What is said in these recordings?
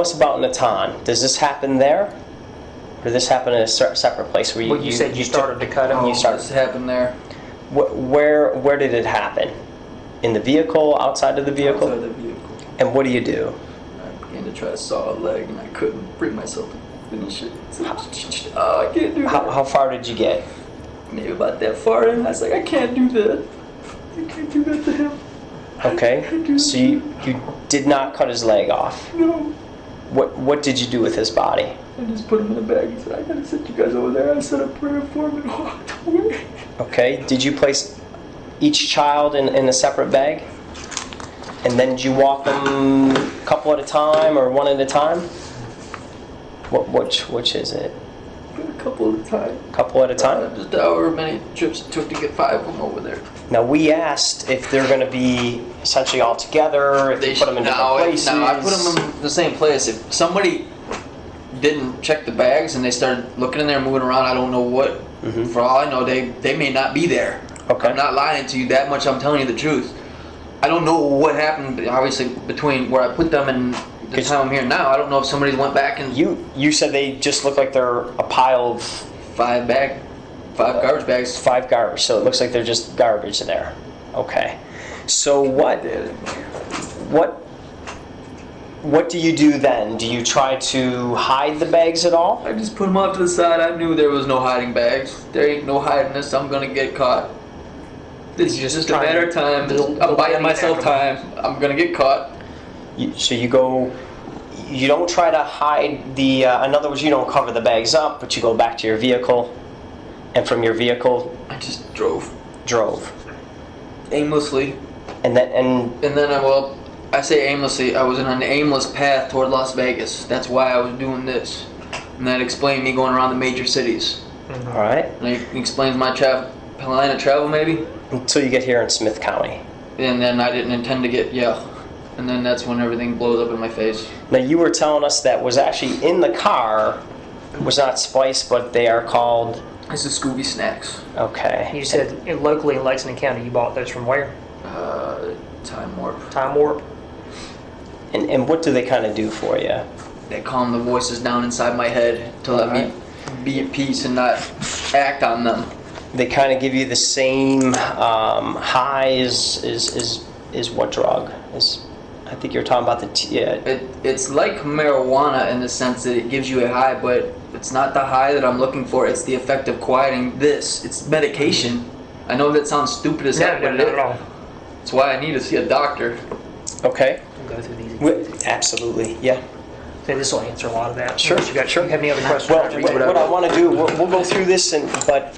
us about Natan. Does this happen there? Or did this happen in a separate place where you said you started to cut him? You started. This happened there. Where did it happen? In the vehicle? Outside of the vehicle? Outside the vehicle. And what do you do? I began to try to saw a leg, and I couldn't bring myself to finish it. I can't do that. How far did you get? Maybe about that far, and I was like, I can't do that. I can't do that to him. Okay, so you did not cut his leg off. No. What did you do with his body? I just put him in a bag and said, I gotta sit you guys over there. I said a prayer for him and walked away. Okay, did you place each child in a separate bag? And then did you walk them a couple at a time or one at a time? Which is it? A couple at a time. Couple at a time? Just however many trips it took to get 5 of them over there. Now we asked if they're going to be essentially all together, if you put them in different places. No, I put them in the same place. If somebody didn't check the bags and they started looking in there, moving around, I don't know what. Mm-hmm. For all I know, they may not be there. Okay. I'm not lying to you that much. I'm telling you the truth. I don't know what happened, obviously, between where I put them and the time I'm here now. I don't know if somebody went back and... You said they just look like they're a pile of... 5 garbage bags. 5 garbage, so it looks like they're just garbage there. Okay. So what do you do then? Do you try to hide the bags at all? I just put them off to the side. I knew there was no hiding bags. There ain't no hiding this. I'm going to get caught. It's just a matter of time. I'm buying myself time. I'm going to get caught. So you don't try to hide the, in other words, you don't cover the bags up, but you go back to your vehicle, and from your vehicle... I just drove. Aimlessly. And then I say aimlessly, I was in an aimless path toward Las Vegas. That's why I was doing this. And that explained me going around the major cities. Mm-hmm. All right. And it explains my line of travel, maybe. Until you get here in Smith County. And then I didn't intend to get, and then that's when everything blows up in my face. Now you were telling us that was actually in the car, was not Spice, but they are called... This is Scooby Snacks. Okay. You said locally in Lexington County you bought those from where? Time Warp. Time Warp. And what do they kind of do for you? They calm the voices down inside my head to let me be at peace and not act on them. They kind of give you the same high as what drug? I think you're talking about the... It's like marijuana in the sense that it gives you a high, but it's not the high that I'm looking for. It's the effect of quieting this. It's medication. I know that sounds stupid as heck, but not at all. That's why I need to see a doctor. Okay. We'll go through these. Absolutely, yeah. So this will answer a lot of that. Sure. You have any other questions? Well, what I want to do, we'll go through this, but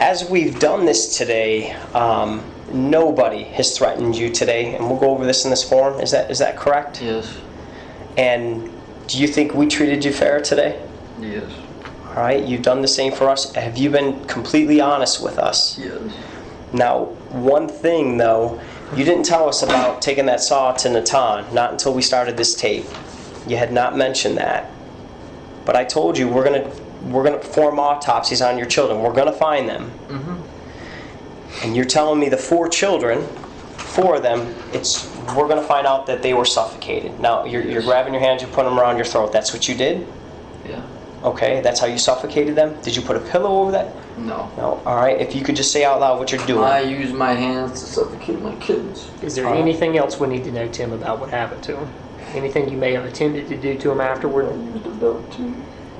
as we've done this today, nobody has threatened you today, and we'll go over this in this forum. Is that correct? Yes. And do you think we treated you fair today? Yes. All right, you've done the same for us. Have you been completely honest with us? Yes. Now, one thing though, you didn't tell us about taking that saw to Natan, not until we started this tape. You had not mentioned that. But I told you we're gonna perform autopsies on your children. We're gonna find them. Mm-hmm. And you're telling me the 4 children, 4 of them, we're gonna find out that they were suffocated. Now you're grabbing your hands, you're putting them around your throat. That's what you did? Yeah. Okay, that's how you suffocated them? Did you put a pillow over that? No. No. All right. If you could just say out loud what you're doing. I use my hands to suffocate my kids. Is there anything else we need to know, Tim, about what happened to him? Anything you may have attempted to do to him afterward? I used a belt too.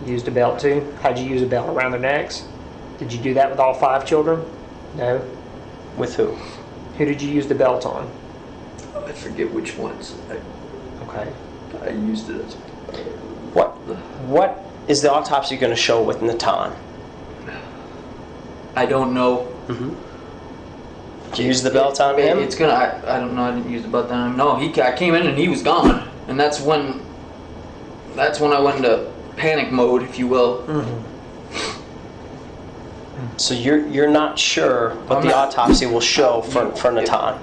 Used a belt too? How'd you use a belt? Around their necks? Did you do that with all 5 children? No. With who? Who did you use the belt on? I forget which ones. Okay. I used it as... What is the autopsy going to show with Natan? I don't know. Mm-hmm. Did you use the belt on him? It's gonna. I don't know. I didn't use the belt on him. No, I came in and he was gone, and that's when I went into panic mode, if you will. Mm-hmm. So you're not sure what the autopsy will show for Natan?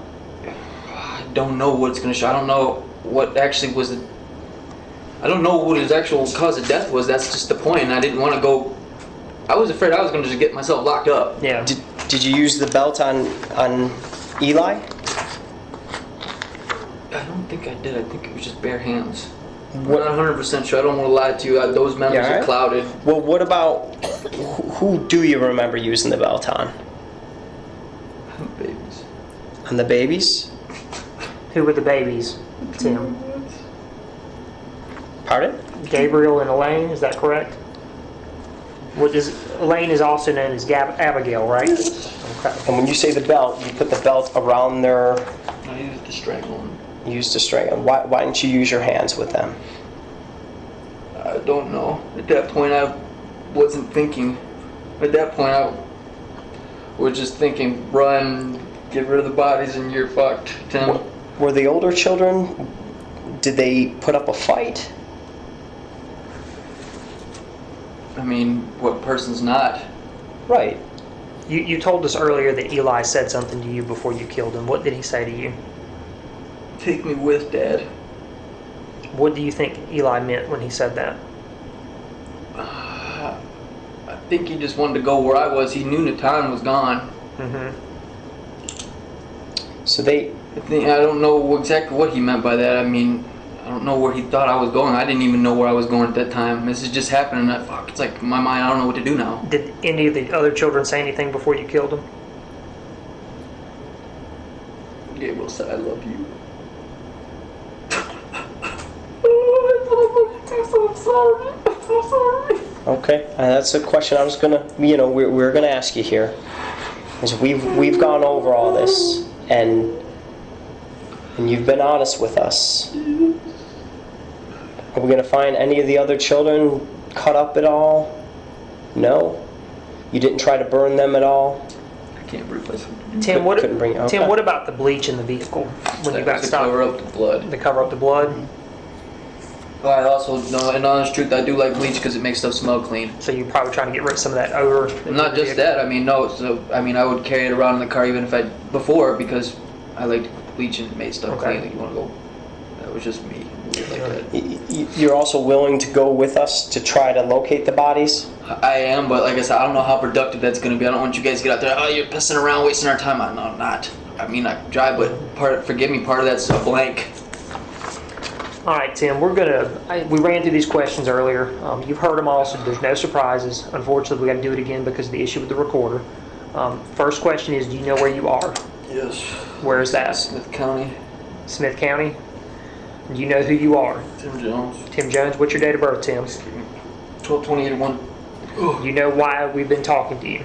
I don't know what it's gonna show. I don't know what actually was. I don't know what his actual cause of death was. That's just the point. And I didn't want to go. I was afraid I was going to just get myself locked up. Yeah. Did you use the belt on Eli? I don't think I did. I think it was just bare hands. I'm not 100% sure. I don't want to lie to you. Those memories Yeah, are alright. clouded. Well, what about, who do you remember using the belt on? Babies. On the babies? Who were the babies, Tim? Pardon? Gabriel and Elaine, is that correct? Elaine is also known as Abigail, right? Okay. And when you say the belt, you put the belt around their, I used to strangle them. you used to strangle. Why didn't you use your hands with them? I don't know. At that point, I wasn't thinking. At that point, I was just thinking, run, get rid of the bodies, and you're fucked, Tim. Were the older children, did they put up a fight? I mean, what person's not? Right. You told us earlier that Eli said something to you before you killed him. What did he say to you? Take me with, Dad. What do you think Eli meant when he said that? I think he just wanted to go where I was. He knew Natan was gone. Mm-hmm. So they, I don't know exactly what he meant by that. I mean, I don't know where he thought I was going. I didn't even know where I was going at that time. This is just happening. It's like in my mind, I don't know what to do now. Did any of the other children say anything before you killed him? Gabriel said, I love you. I'm sorry. I'm sorry. okay, that's a question I was gonna, we're gonna ask you here. Is we've gone over all this, and you've been honest with us. Are we gonna find any of the other children cut up at all? No? You didn't try to burn them at all? I can't breathe myself. Tim, Couldn't bring- okay. Tim, what about the bleach in the vehicle when you got to stopped? cover up the blood. To cover up the blood? Well, I also know, in honest truth, I do like bleach because it makes stuff smell clean. So you're probably trying to get rid of some of that odor. Not just that. I mean, no. So I mean, I would carry it around in the car even if before because I liked bleach and it made stuff Okay. clean. Like, you want to go? That was just me. Like that. You're also willing to go with us to try to locate the bodies? I am, but like I said, I don't know how productive that's going to be. I don't want you guys to get out there. Oh, you're pissing around, wasting our time. No, I'm not. I mean, I drive, but forgive me. Part of that's a blank. All right, Tim, we ran through these questions earlier. You've heard them all, so there's no surprises. Unfortunately, we got to do it again because of the issue with the recorder. First question is, do you know where you are? Yes. Where is that? Smith County. Smith County? Do you know who you are? Tim Jones. Tim Jones, what's your date of birth, Tim? 12/28/1. You know why we've been talking to you?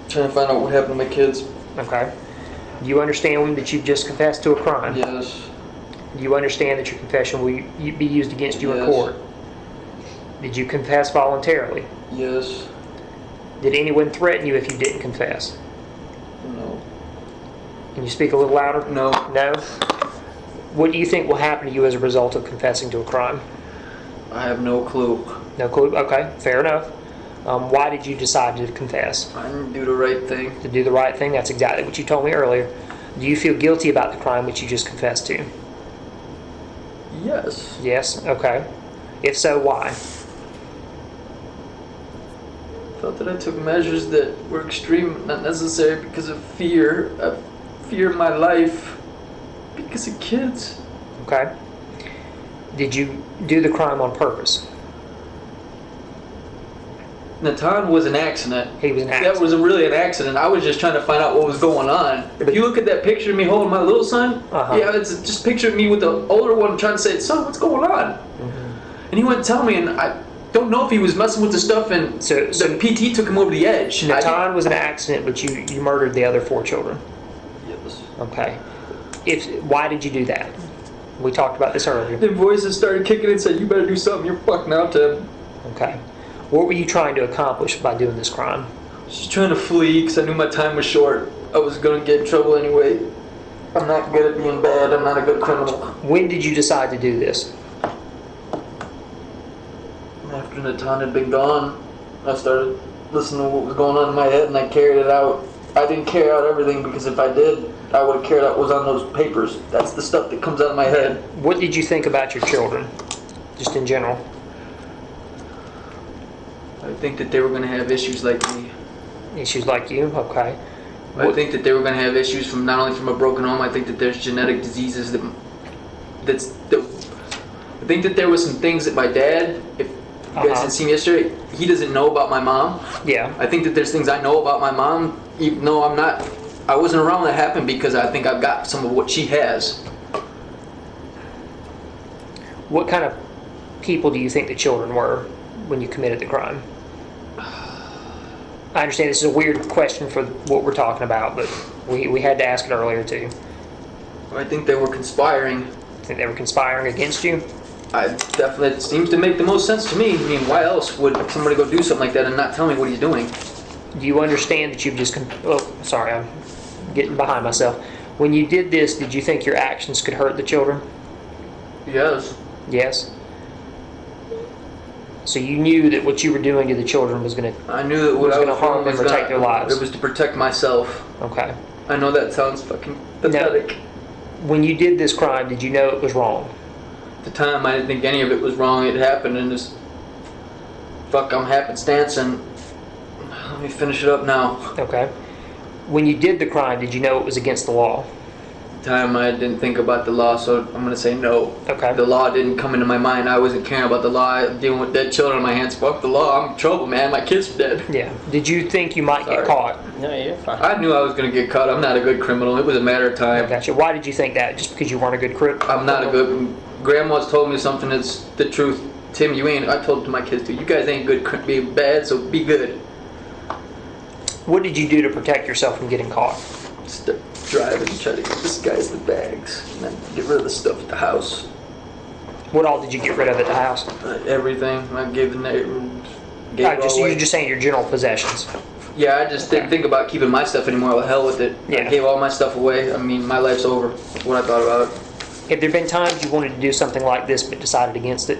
Trying to find out what happened to my kids. Okay. Do you understand that you've just confessed to a crime? Yes. Do you understand that your confession will be used against you in Yes. court? Did you confess voluntarily? Yes. Did anyone threaten you if you didn't confess? No. Can you speak a little louder? No. No? What do you think will happen to you as a result of confessing to a crime? I have no clue. No clue? Okay, fair enough. Why did you decide to confess? I didn't do the right thing. To do the right thing? That's exactly what you told me earlier. Do you feel guilty about the crime which you just confessed to? Yes. Yes? Okay. If so, why? Felt that I took measures that were extreme, not necessary because of fear. I fear my life because of kids. Okay. Did you do the crime on purpose? Natan was an accident. He was an accident. That was really an accident. I was just trying to find out what was going on. If you look at that picture of me holding my little son, yeah, it's just a picture of me with the older one trying to say, son, what's going on? And he wouldn't tell me, and I don't know if he was messing with the stuff, and So the PT took him over the edge. Natan was an accident, but you murdered the other 4 children. Yes. Okay. Why did you do that? We talked about this earlier. The voices started kicking and said, you better do something. You're fucked now, Tim. Okay. What were you trying to accomplish by doing this crime? Just trying to flee because I knew my time was short. I was going to get in trouble anyway. I'm not good at being bad. I'm not a good criminal. When did you decide to do this? After Natan had been gone, I started listening to what was going on in my head and I carried it out. I didn't carry out everything because if I did, I would have carried out what was on those papers. That's the stuff that comes out of my head. What did you think about your children, just in general? I think that they were going to have issues like me. Issues like you? Okay. I think that they were going to have issues from not only from a broken home. I think that there's genetic diseases that think that there was some things that my dad, if you guys had seen yesterday, he doesn't know about my mom. Yeah. I think that there's things I know about my mom, even though I wasn't around when that happened, because I think I've got some of what she has. What kind of people do you think the children were when you committed the crime? I understand this is a weird question for what we're talking about, but we had to ask it earlier too. I think they were conspiring. Think they were conspiring against you? It seems to make the most sense to me. I mean, why else would somebody go do something like that and not tell me what he's doing? Do you understand that you've just... sorry, I'm getting behind myself. When you did this, did you think your actions could hurt the children? Yes. Yes? So you knew that what you were doing to the children was going to... I knew that what was I going was to harm doing them or take their lives. It was to protect myself. Okay. I know that sounds fucking pathetic. When you did this crime, did you know it was wrong? At the time, I didn't think any of it was wrong. It happened, and just I'm happenstance. And let me finish it up now. Okay. When you did the crime, did you know it was against the law? At the time, I didn't think about the law, so I'm gonna say no. Okay. The law didn't come into my mind. I wasn't caring about the law. I'm dealing with dead children on my hands. Fuck the law. I'm in trouble, man. My kids are dead. Yeah. Did you think you might get caught? No, you're fine. I knew I was gonna get caught. I'm not a good criminal. It was a matter of time. Gotcha. Why did you think that? Just because you weren't a good crook? I'm not a good. Grandma's told me something that's the truth. Tim, you ain't. I told it to my kids too. You guys ain't good. Be bad, so be good. What did you do to protect yourself from getting caught? Just drive and try to get this guy's the bags, and then get rid of the stuff at the house. What all did you get rid of at the house? Everything. I gave the neighbor. You're just saying your general possessions. Yeah, I just didn't think about keeping my stuff anymore. Well, hell with it. Yeah. I gave all my stuff away. I mean, my life's over. That's what I thought about it. Have there been times you wanted to do something like this but decided against it?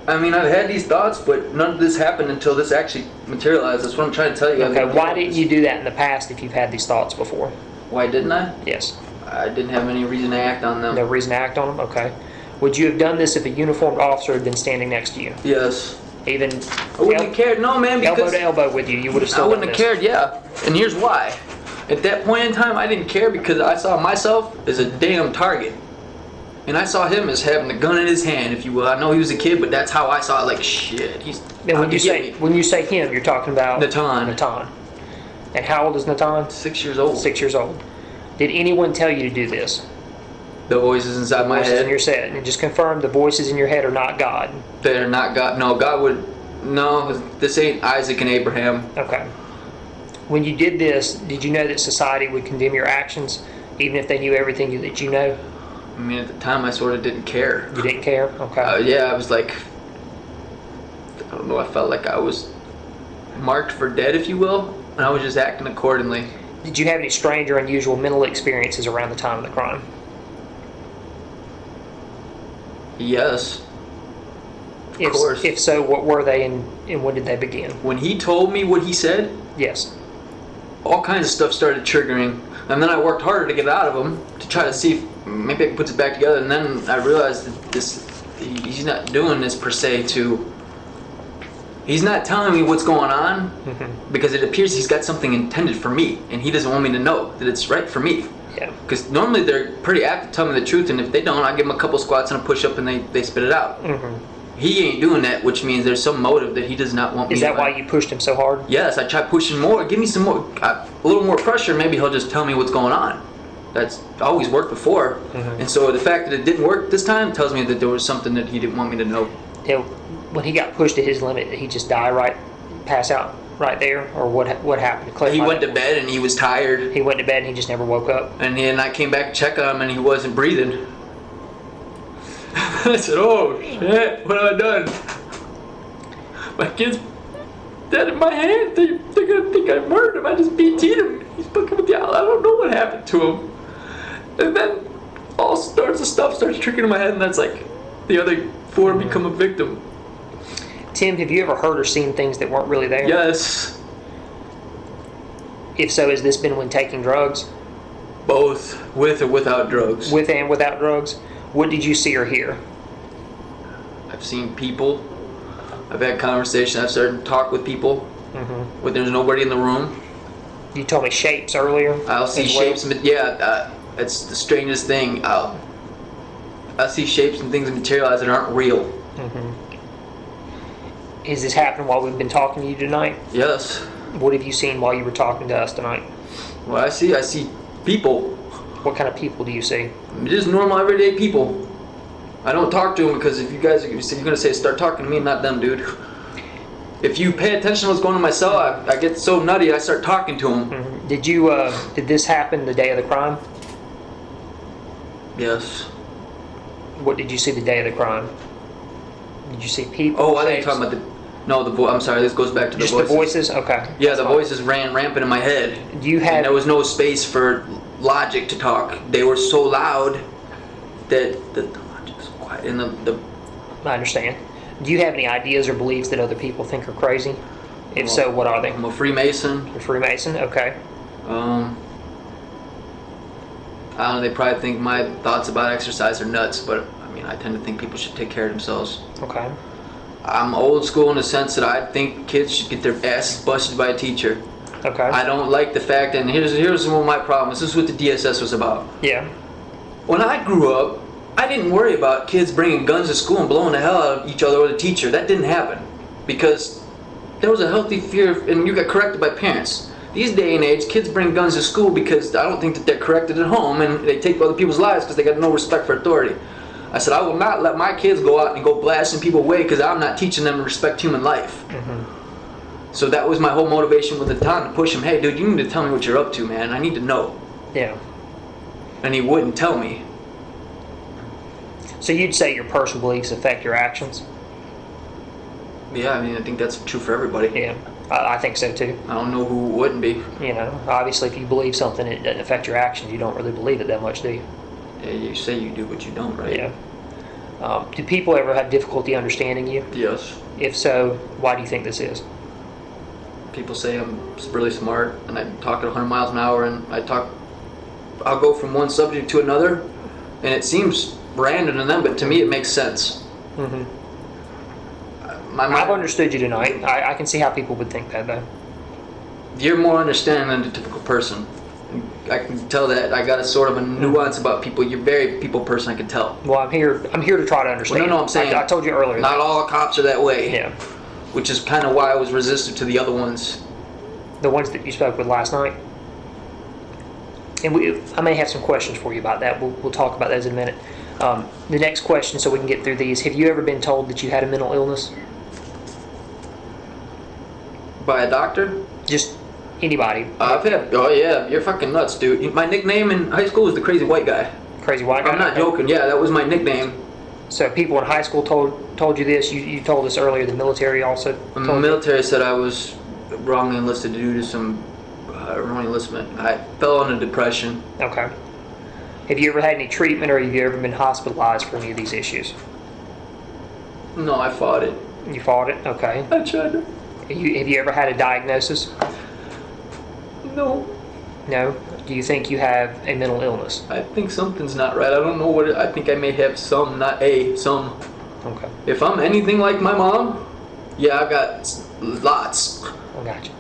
I mean, I've had these thoughts, but none of this happened until this actually materialized. That's what I'm trying to tell you. Okay, why didn't you do that in the past if you've had these thoughts before? Why didn't I? Yes. I didn't have any reason to act on them. No reason to act on them? Okay. Would you have done this if a uniformed officer had been standing next to you? Yes. Even I wouldn't have cared. No, man, because elbow to elbow with you would have still I wouldn't done have this. cared, yeah. And here's why. At that point in time, I didn't care because I saw myself as a damn target. And I saw him as having a gun in his hand, if you will. I know he was a kid, but that's how I saw it. Like, shit, he's And out to get me. when you say him, you're talking about Natan. Natan. And how old is Natan? 6 years old. 6 years old. Did anyone tell you to do this? The voices inside my Voices head. in your head. And just confirm the voices in your head are not God. They're not God. No, God would. No, this ain't Isaac and Abraham. Okay. When you did this, did you know that society would condemn your actions, even if they knew everything that you know? I mean, at the time, I sort of didn't care. You didn't care? Okay. Yeah, I was like, I don't know, I felt like I was marked for dead, if you will, and I was just acting accordingly. Did you have any strange or unusual mental experiences around the time of the crime? Yes. Of course. If so, what were they and when did they begin? When he told me what he said, Yes. all kinds of stuff started triggering. And then I worked harder to get out of him to try to see if maybe I can put it back together. And then I realized that he's not doing this per se to... He's not telling me what's going on because it appears he's got something intended for me. And he doesn't want me to know that it's right for me. Yeah. Because normally they're pretty apt to tell me the truth. And if they don't, I give them a couple squats and a push-up and they spit it out. He ain't doing that, which means there's some motive that he does not want me to. Is that why you pushed him so hard? Yes, I tried pushing more. Give me some more, a little more pressure. Maybe he'll just tell me what's going on. That's always worked before. And so the fact that it didn't work this time tells me that there was something that he didn't want me to know. When he got pushed to his limit, did he just pass out right there? Or what happened? He went to bed and he was tired. He went to bed and he just never woke up? And then I came back to check on him and he wasn't breathing. I said, oh shit, what have I done? My kid's dead in my hand. They're gonna think I murdered him. I just BT'd him. He's fucking with the owl. I don't know what happened to him. And then all sorts of stuff starts triggering in my head, and that's like the other four become a victim. Tim, have you ever heard or seen things that weren't really there? Yes. If so, has this been when taking drugs? Both, with or without drugs. With and without drugs? What did you see or hear? I've seen people. I've had conversations. I've started to talk with people when there's nobody in the room. You told me shapes earlier. I'll see shapes. Yeah, it's the strangest thing. I see shapes and things materialize that aren't real. Is this happening while we've been talking to you tonight? Yes. What have you seen while you were talking to us tonight? What I see people. What kind of people do you see? Just normal, everyday people. I don't talk to them because if you guys, you're gonna say start talking to me, not them, dude. If you pay attention to what's going on in my cell, I get so nutty, I start talking to them. Did this happen the day of the crime? Yes. What did you see the day of the crime? Did you see people? Oh, I think you're talking about I'm sorry, this goes back to the just voices. the voices? Okay. Yeah, the voices ran rampant in my head. Do you have? And there was no space for logic to talk. They were so loud that the logic was quiet. And I understand. Do you have any ideas or beliefs that other people think are crazy? If so, what are they? I'm a Freemason. You're a Freemason? Okay. I don't know, they probably think my thoughts about exercise are nuts, but I mean, I tend to think people should take care of themselves. Okay. I'm old school in the sense that I think kids should get their asses busted by a teacher. Okay. I don't like the fact, and here's one of my problems. This is what the DSS was about. Yeah. When I grew up, I didn't worry about kids bringing guns to school and blowing the hell out of each other or the teacher. That didn't happen because there was a healthy fear, and you got corrected by parents. These day and age, kids bring guns to school because I don't think that they're corrected at home, and they take other people's lives because they got no respect for authority. I said, I will not let my kids go out and go blasting people away because I'm not teaching them to respect human life. So that was my whole motivation with the time to push him. Hey, dude, you need to tell me what you're up to, man. I need to know. Yeah. And he wouldn't tell me. So you'd say your personal beliefs affect your actions? Yeah, I mean, I think that's true for everybody. Yeah. I think so too. I don't know who wouldn't be. You know, obviously if you believe something, it doesn't affect your actions. You don't really believe it that much, do you? Yeah, you say you do, but you don't, right? Yeah. Do people ever have difficulty understanding you? Yes. If so, why do you think this is? People say I'm really smart, and I talk at 100 miles an hour, and I'll go from one subject to another, and it seems random to them, but to me it makes sense. I've understood you tonight. I can see how people would think that, though. You're more understanding than the typical person. I can tell that. I got a sort of a nuance about people. You're a very people person, I can tell. Well, I'm here to try to understand. Well, no, I'm saying I told you earlier. Not all cops are that way. Yeah. Which is kind of why I was resistant to the other ones. The ones that you spoke with last night. And I may have some questions for you about that. We'll talk about those in a minute. The next question, so we can get through these. Have you ever been told that you had a mental illness? By a doctor? Just anybody. Oh yeah, you're fucking nuts, dude. My nickname in high school was the crazy white guy. Crazy white guy? I'm not joking, yeah, that was my nickname. So people in high school told you this. You told us earlier the military also told The you? military said I was wrongly enlisted due to some wrong enlistment. I fell into depression. Okay. Have you ever had any treatment, or have you ever been hospitalized for any of these issues? No, I fought it. You fought it? Okay. I tried to. Have you ever had a diagnosis? No. No? Do you think you have a mental illness? I think something's not right. I don't know what I think I may have some, not some. Okay. If I'm anything like my mom, yeah, I've got lots. I got you.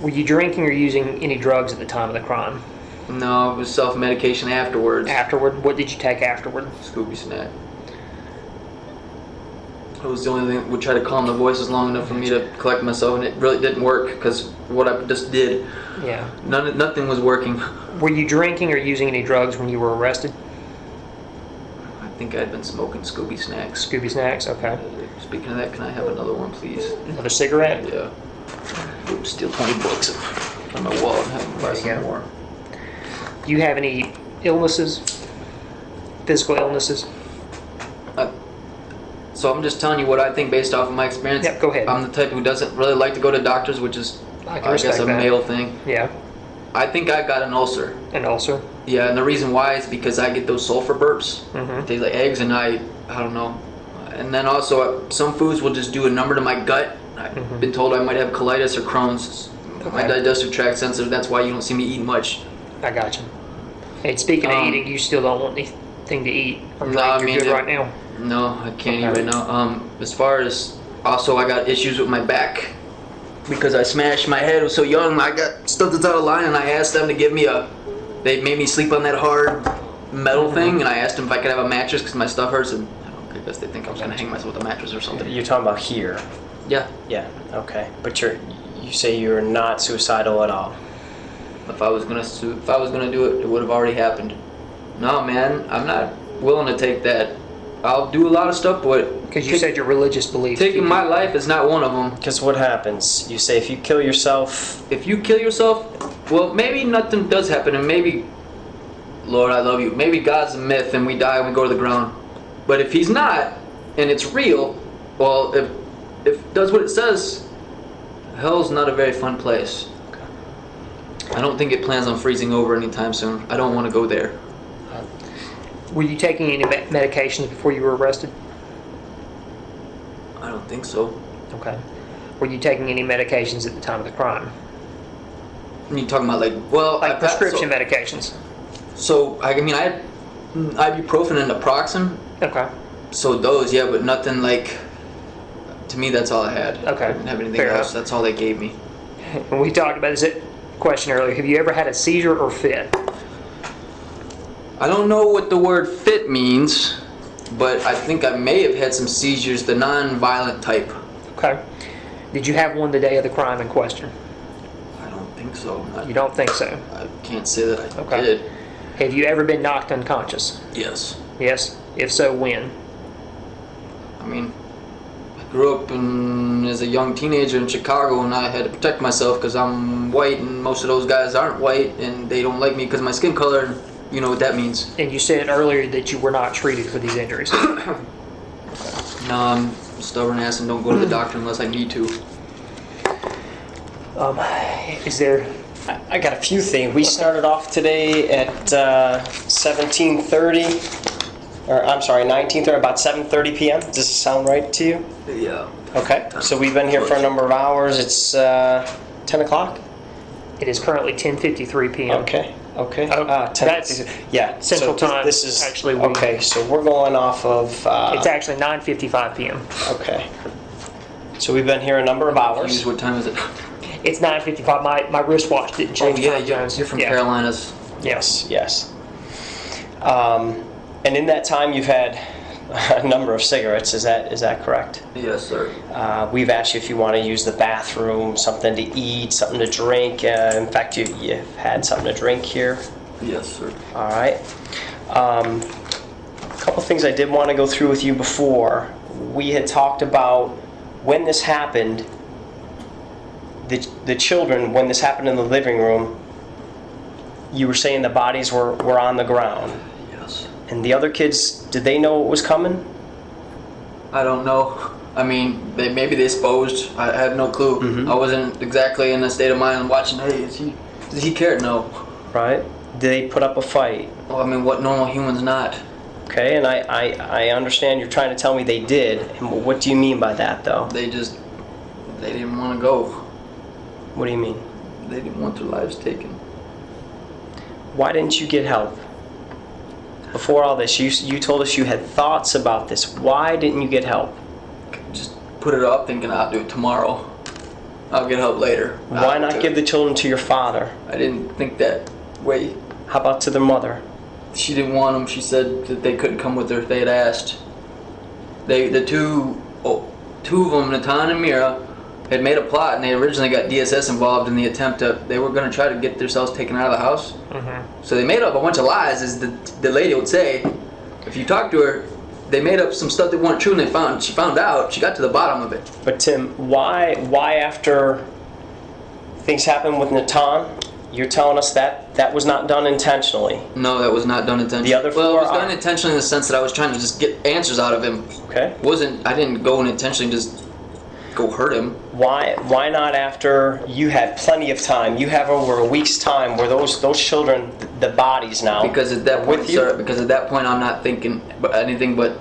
Were you drinking or using any drugs at the time of the crime? No, it was self-medication afterwards. Afterward? What did you take afterward? Scooby snack. It was the only thing that would try to calm the voices long enough for me to collect myself, and it really didn't work because what I just did, Yeah. nothing was working. Were you drinking or using any drugs when you were arrested? I think I'd been smoking Scooby snacks. Scooby snacks? Okay. Speaking of that, can I have another one, please? Another cigarette? Yeah. Oops, steal 20 bucks from my wallet and have them buy There you some go. more. Do you have any illnesses? Physical illnesses? So I'm just telling you what I think based off of my experience. Yep, go ahead. I'm the type who doesn't really like to go to doctors, which is, I can I guess, respect a that. male thing. Yeah. I think I got an ulcer. An ulcer? Yeah, and the reason why is because I get those sulfur burps. Mhm. They like eggs, and I don't know. And then also, some foods will just do a number to my gut. I've been told I might have colitis or Crohn's. My Okay. digestive tract sensitive. That's why you don't see me eat much. I got you. And speaking of eating, you still don't want anything to eat or No, drink. I You're mean, good right now? No, I can't Okay. eat right now. As far as also, I got issues with my back because I smashed my head. I was so young. I got stuff that's out of line, and I asked them to give me They made me sleep on that hard metal thing, and I asked him if I could have a mattress because my stuff hurts, and I guess they think I was gonna hang myself with a mattress or something. You're talking about here. Yeah. Yeah. Okay. But you say you're not suicidal at all. If I was gonna do it, it would have already happened. No, man, I'm not willing to take that. I'll do a lot of stuff, but Because you said your religious beliefs. taking my life is not one of them. Because what happens? You say if you kill yourself. If you kill yourself, well, maybe nothing does happen, and maybe, Lord, I love you. Maybe God's a myth, and we die and we go to the ground. But if He's not, and it's real, well, if it does what it says, hell's not a very fun place. I don't think it plans on freezing over anytime soon. I don't want to go there. Were you taking any medications before you were arrested? I don't think so. Okay. Were you taking any medications at the time of the crime? You talking about like Prescription medications? So I mean I had ibuprofen and naproxen. Okay. So those, yeah, but nothing like. To me, that's all I had. Okay. I didn't have anything Fair else. enough. That's all they gave me. And we talked about this question earlier. Have you ever had a seizure or fit? I don't know what the word fit means, but I think I may have had some seizures, the non-violent type. Okay. Did you have one the day of the crime in question? I don't think so. You don't think so? I can't say that I Okay. did. Have you ever been knocked unconscious? Yes. Yes. If so, when? I mean, I grew up as a young teenager in Chicago, and I had to protect myself because I'm white, and most of those guys aren't white, and they don't like me because of my skin color, and you know what that means. And you said earlier that you were not treated for these injuries. No, I'm a stubborn ass and don't go to the doctor unless I need to. Is there... I got a few things. We started off today at 17:30, or I'm sorry, 19:30, about 7:30 p.m. Does this sound right to you? Yeah. Okay. So we've been here for a number of hours. It's 10 o'clock. It is currently 10:53 p.m. Okay. Okay. Oh, 10. that's yeah. Central Time. This is Actually, okay. So we're going off of. It's actually 9:55 p.m. Okay. So we've been here a number of hours. What time is it? It's 9:55. My wristwatch didn't change. Yeah, time zones. you're from Yeah. Carolinas. Yes. Yes. And in that time, you've had a number of cigarettes. Is that correct? Yes, sir. We've asked you if you want to use the bathroom, something to eat, something to drink. In fact, you've had something to drink here. Yes, sir. All right. A couple things I did want to go through with you before. We had talked about when this happened, the children, when this happened in the living room, you were saying the bodies were on the ground. Yes. And the other kids, did they know what was coming? I don't know. I mean, maybe they supposed. I had no clue. Mm-hmm. I wasn't exactly in a state of mind watching. Hey, does he care? No. Right? Did they put up a fight? Well, I mean, what normal human's not? Okay, and I understand you're trying to tell me they did. And what do you mean by that, though? They didn't want to go. What do you mean? They didn't want their lives taken. Why didn't you get help? Before all this, you told us you had thoughts about this. Why didn't you get help? Just put it off thinking I'll do it tomorrow. I'll get help later. Why not give the children to your father? I didn't think that way. How about to their mother? She didn't want them. She said that they couldn't come with her if they had asked. The two of them, Natan and Mira, had made a plot, and they originally got DSS involved in the attempt they were going to try to get themselves taken out of the house. Mm-hmm. So they made up a bunch of lies, as the lady would say. If you talk to her, they made up some stuff that weren't true, and she found out. She got to the bottom of it. But Tim, why after things happened with Natan, you're telling us that was not done intentionally? No, that was not done intentionally. The other well, four it was done are. intentionally in the sense that I was trying to just get answers out of him. Okay. I didn't go and intentionally just go hurt him. Why not after you had plenty of time? You have over a week's time where those children, the bodies now. Because at that point, with you? sir, because at that point I'm not thinking anything but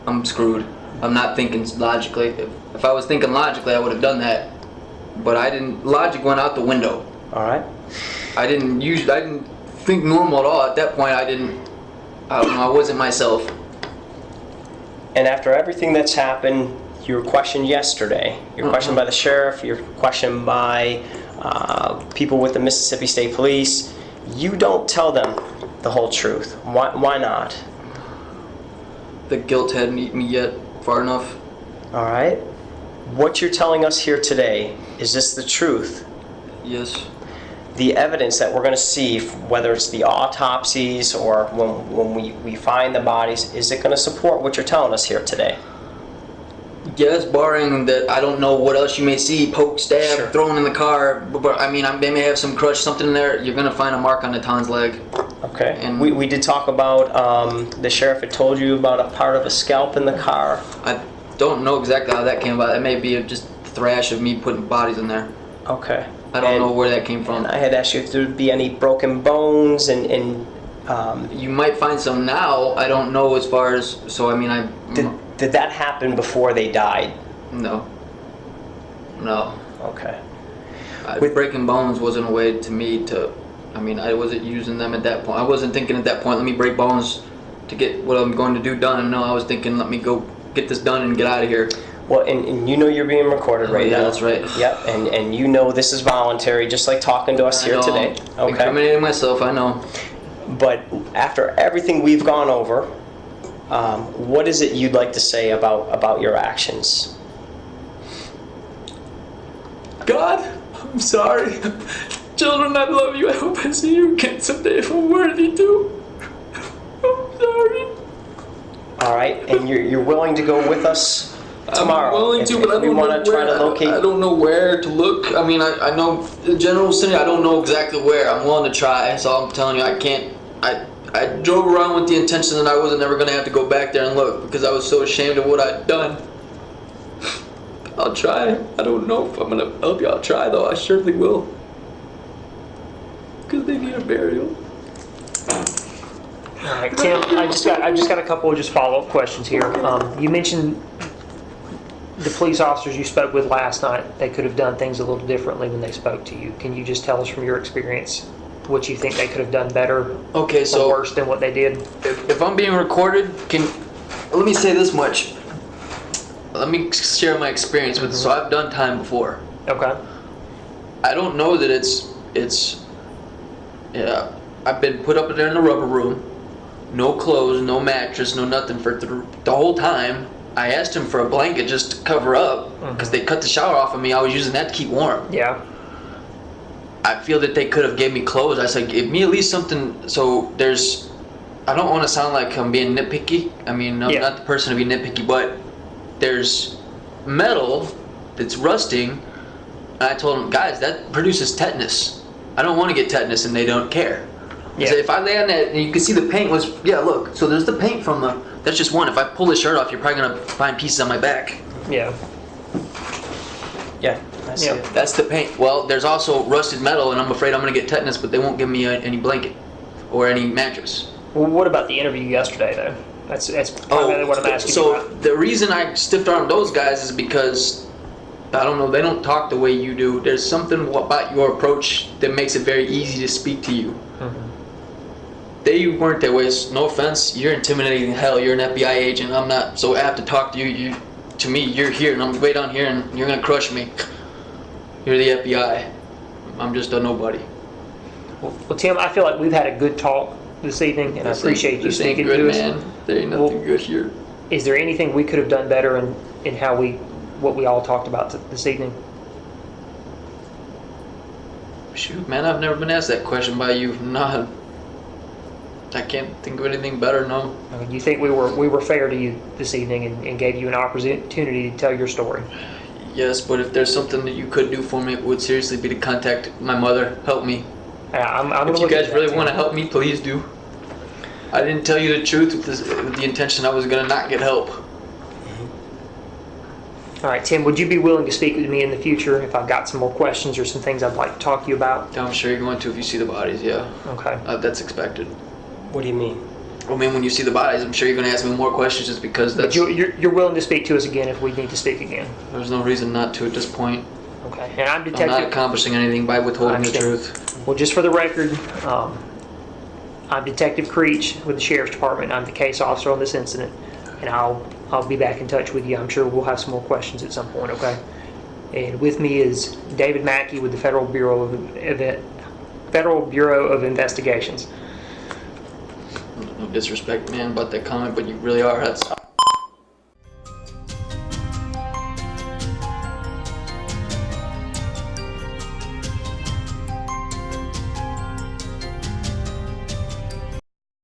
I'm screwed. I'm not thinking logically. If I was thinking logically, I would have done that. But I didn't. Logic went out the window. All right. I didn't think normal at all. At that point, I don't know, I wasn't myself. And after everything that's happened, you were questioned yesterday. You're questioned by the sheriff. You're questioned by people with the Mississippi State Police. You don't tell them the whole truth? Why not? The guilt hadn't eaten me yet far enough. All right. What you're telling us here today, is this the truth? Yes. The evidence that we're going to see, whether it's the autopsies or when we find the bodies, is it going to support what you're telling us here today? Yes, barring that I don't know what else you may see, poke, stab, Sure. thrown in the car. But I mean, they may have some crush, something in there. You're gonna find a mark on Natan's leg. Okay. And- We did talk about, the sheriff had told you about a part of a scalp in the car. I don't know exactly how that came about. That may be just a thrash of me putting bodies in there. Okay. I don't know where that came from. And I had asked you if there would be any broken bones and You might find some now. I don't know as far as. So I mean, did that happen before they died? no. No. Okay. Breaking bones wasn't a way to me to. I mean, I wasn't using them at that point. I wasn't thinking at that point, let me break bones to get what I'm going to do done. No, I was thinking, let me go get this done and get out of here. Well, and you know you're being recorded right yeah, now. that's right. Yep, and you know this is voluntary, just like talking to us I here know. today. Okay. Incriminating myself, I know. But after everything we've gone over, what is it you'd like to say about your actions? God, I'm sorry. Children, I love you. I hope I see you again someday if I'm worthy to. I'm sorry. All right, and you're willing to go with us tomorrow? I'm willing to, but I we don't want know to try where. to locate. I don't know where to look. I mean, I know the general vicinity. I don't know exactly where. I'm willing to try. So I'm telling you, I can't. I drove around with the intention that I wasn't ever going to have to go back there and look because I was so ashamed of what I'd done. I'll try. I don't know if I'm gonna help you. I'll try though. I surely will. Because they need a burial. All right, Tim, I just got a couple of just follow-up questions here. You mentioned the police officers you spoke with last night, they could have done things a little differently when they spoke to you. Can you just tell us from your experience what you think they could have done better Okay, or so worse than what they did? if I'm being recorded, let me say this much. Let me share my experience with. So I've done time before. Okay. I don't know that it's. Yeah, I've been put up there in the rubber room, no clothes, no mattress, no nothing for the whole time. I asked him for a blanket just to cover up because they cut the shower off of me. I was using that to keep warm. Yeah. I feel that they could have gave me clothes. I said, give me at least something. So there's. I don't want to sound like I'm being nitpicky. I mean, I'm not the person to be nitpicky, but there's metal that's rusting. And I told them, guys, that produces tetanus. I don't want to get tetanus, and they don't care. Yeah. So if I lay on that, and you can see the paint was, yeah, look. So there's the paint from the. That's just one. If I pull the shirt off, you're probably gonna find pieces on my back. Yeah. Yeah, I see it. That's the paint. Well, there's also rusted metal, and I'm afraid I'm gonna get tetanus, but they won't give me any blanket or any mattress. Well, what about the interview yesterday, though? That's primarily what I'm asking you so about. the reason I stiff-armed those guys is because I don't know, they don't talk the way you do. There's something about your approach that makes it very easy to speak to you. They weren't that way. No offense, you're intimidating hell. You're an FBI agent. I'm not so apt to talk to you. To me, you're here, and I'm way down here, and you're gonna crush me. You're the FBI. I'm just a nobody. Well, Tim, I feel like we've had a good talk this evening, and I appreciate you This ain't speaking good, to us. man. There ain't nothing good here. Is there anything we could have done better in how what we all talked about this evening? Shoot, man, I've never been asked that question by you. Nah, I can't think of anything better, no. Do you think we were fair to you this evening and gave you an opportunity to tell your story? Yes, but if there's something that you could do for me, it would seriously be to contact my mother. Help me. I'm If you looking guys at really that, want to Tim. help me, please do. I didn't tell you the truth with the intention I was going to not get help. All right, Tim, would you be willing to speak with me in the future if I've got some more questions or some things I'd like to talk to you about? I'm sure you're going to if you see the bodies, yeah. Okay. That's expected. What do you mean? I mean, when you see the bodies, I'm sure you're going to ask me more questions just because But you're willing to speak to us again if we need to speak again? there's no reason not to at this point. Okay. And I'm I'm not Detective... accomplishing anything by withholding the I understand. truth. Well, just for the record, I'm Detective Creech with the Sheriff's Department. I'm the case officer on this incident, and I'll be back in touch with you. I'm sure we'll have some more questions at some point, okay? And with me is David Mackey with the Federal Bureau of Investigations. no disrespect, man, about that comment, but you really are. That's